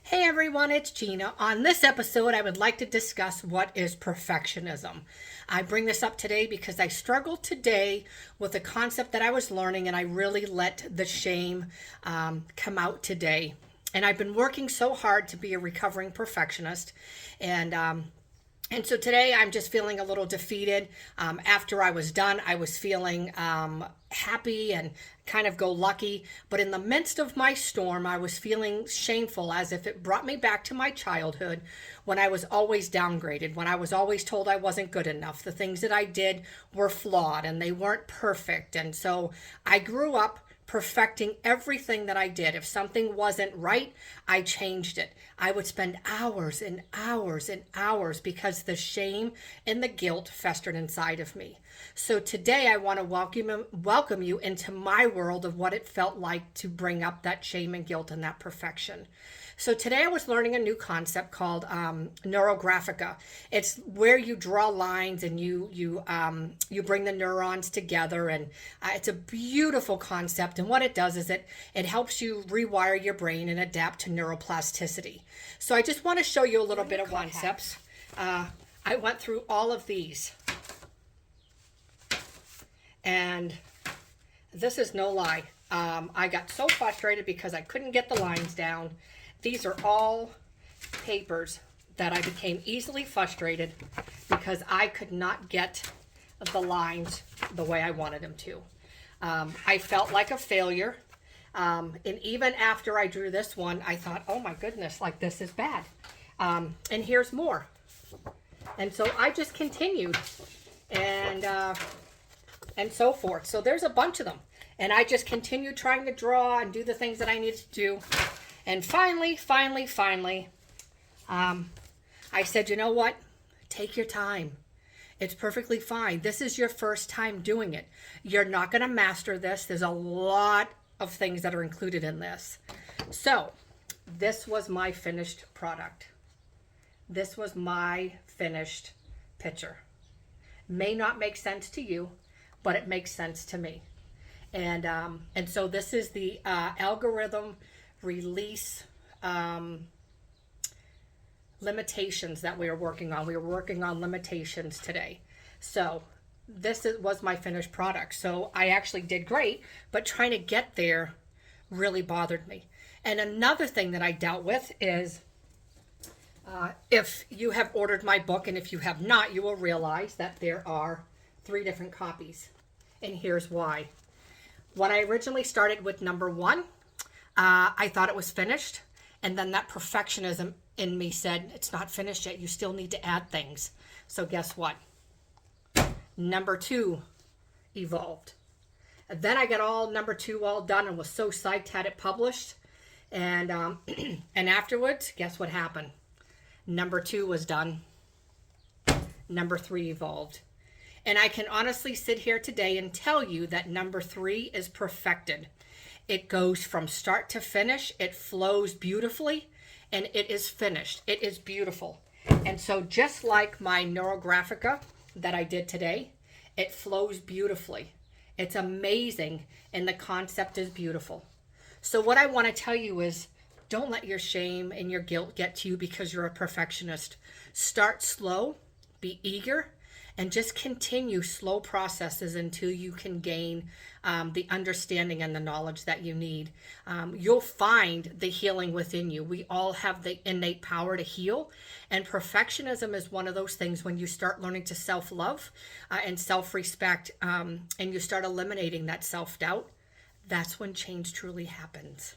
Hey everyone, it's Gina. On this episode, I would like to discuss what is perfectionism. I bring this up today because I struggled today with a concept that I was learning, and I really let the shame come out today. And I've been working so hard to be a recovering perfectionist, and so today I'm just feeling a little defeated. After I was done, I was feeling happy and kind of go lucky. But in the midst of my storm, I was feeling shameful, as if it brought me back to my childhood when I was always downgraded, when I was always told I wasn't good enough. The things that I did were flawed and they weren't perfect. And so I grew up perfecting everything that I did. If something wasn't right, I changed it. I would spend hours and hours and hours because the shame and the guilt festered inside of me. So today I want to welcome you into my world of what it felt like to bring up that shame and guilt and that perfection. So today I was learning a new concept called neurographica. It's where you draw lines and you bring the neurons together, and it's a beautiful concept. And what it does is it helps you rewire your brain and adapt to neuroplasticity. So I just want to show you a little bit of concepts. I went through all of these, and this is no lie. I got so frustrated because I couldn't get the lines down. These are all papers that I became easily frustrated because I could not get the lines the way I wanted them to. I felt like a failure. And even after I drew this one, I thought, oh my goodness, like this is bad. And here's more. And so I just continued and so forth. So there's a bunch of them. And I just continued trying to draw and do the things that I needed to do. And finally, I said, you know what? Take your time. It's perfectly fine. This is your first time doing it. You're not going to master this. There's a lot of things that are included in this. So this was my finished product. This was my finished picture. May not make sense to you, but it makes sense to me. And so this is the algorithm release limitations that we are working on. We are working on limitations today. So was my finished product. So I actually did great, but trying to get there really bothered me. And another thing that I dealt with is if you have ordered my book, and if you have not, you will realize that there are 3 different copies. And here's why. When I originally started with number 1, I thought it was finished, and then that perfectionism in me said, it's not finished yet, you still need to add things. So guess what? Number 2 evolved. And then I got all number 2 all done and was so psyched, had it published. And and afterwards, guess what happened? Number 2 was done. Number 3 evolved. And I can honestly sit here today and tell you that number 3 is perfected. It goes from start to finish. It flows beautifully, and it is finished. It is beautiful. And so just like my neurographica that I did today, it flows beautifully. It's amazing, and the concept is beautiful. So what I want to tell you is, don't let your shame and your guilt get to you because you're a perfectionist. Start slow, be eager, and just continue slow processes until you can gain the understanding and the knowledge that you need. You'll find the healing within you. We all have the innate power to heal. And perfectionism is one of those things when you start learning to self-love and self-respect, and you start eliminating that self-doubt, that's when change truly happens.